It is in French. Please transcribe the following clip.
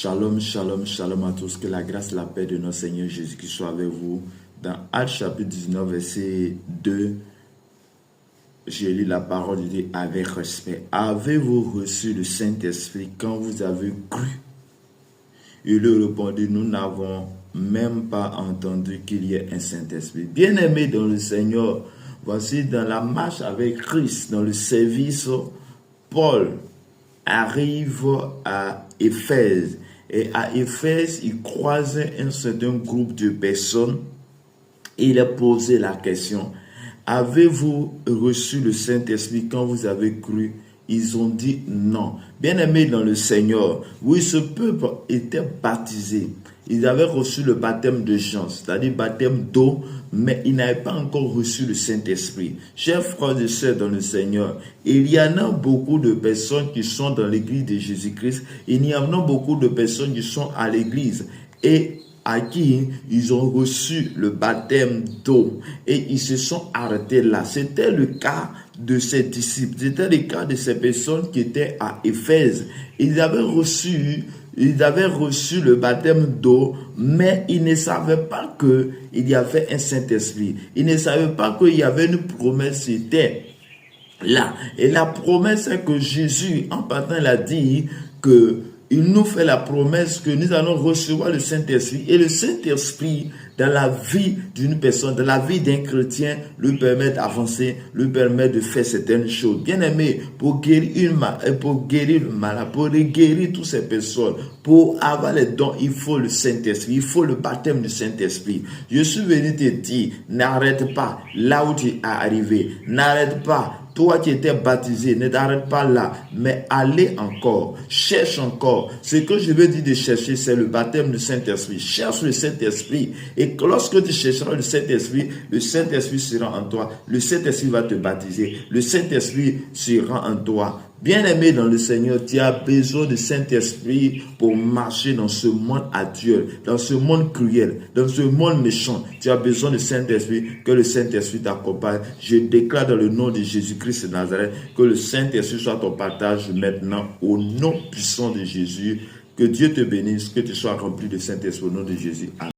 Shalom, shalom, shalom à tous. Que la grâce et la paix de notre Seigneur Jésus-Christ soit avec vous. Dans Actes chapitre 19, verset 2, je lis la parole de Dieu avec respect. Avez-vous reçu le Saint-Esprit quand vous avez cru? Il leur répondit, nous n'avons même pas entendu qu'il y ait un Saint-Esprit. Bien-aimés dans le Seigneur, voici dans la marche avec Christ, dans le service, Paul arrive à Éphèse. Et à Éphèse, il croise un certain groupe de personnes. Et il a posé la question, avez-vous reçu le Saint-Esprit quand vous avez cru? Ils ont dit non. Bien-aimés dans le Seigneur, oui, ce peuple était baptisé. Ils avaient reçu le baptême de Jean, c'est-à-dire baptême d'eau, mais ils n'avaient pas encore reçu le Saint-Esprit. Chers frères et sœurs dans le Seigneur, il y en a beaucoup de personnes qui sont dans l'église de Jésus-Christ. Il y en a beaucoup de personnes qui sont à l'église et à qui ils ont reçu le baptême d'eau et ils se sont arrêtés là. C'était le cas de ces disciples, c'était le cas de ces personnes qui étaient à Éphèse. Ils avaient reçu le baptême d'eau, mais ils ne savaient pas qu'il y avait un Saint-Esprit. Ils ne savaient pas qu'il y avait une promesse qui était là. Et la promesse, c'est que Jésus, en partant, il a dit que il nous fait la promesse que nous allons recevoir le Saint-Esprit. Et le Saint-Esprit, dans la vie d'une personne, dans la vie d'un chrétien, lui permet d'avancer, lui permet de faire certaines choses. Bien aimé, pour guérir le malade, pour guérir toutes ces personnes, pour avoir les dons, il faut le Saint-Esprit, il faut le baptême du Saint-Esprit. Je suis venu te dire, n'arrête pas là où tu es arrivé, n'arrête pas. Toi qui étais baptisé, ne t'arrête pas là, mais allez encore, cherche encore. Ce que je veux dire de chercher, c'est le baptême du Saint-Esprit. Cherche le Saint-Esprit. Et lorsque tu chercheras le Saint-Esprit sera en toi. Le Saint-Esprit va te baptiser. Le Saint-Esprit sera en toi. Bien-aimé dans le Seigneur, tu as besoin du Saint-Esprit pour marcher dans ce monde actuel, dans ce monde cruel, dans ce monde méchant. Tu as besoin du Saint-Esprit, que le Saint-Esprit t'accompagne. Je déclare dans le nom de Jésus-Christ de Nazareth que le Saint-Esprit soit ton partage maintenant au nom puissant de Jésus. Que Dieu te bénisse, que tu sois rempli de Saint-Esprit au nom de Jésus. Amen.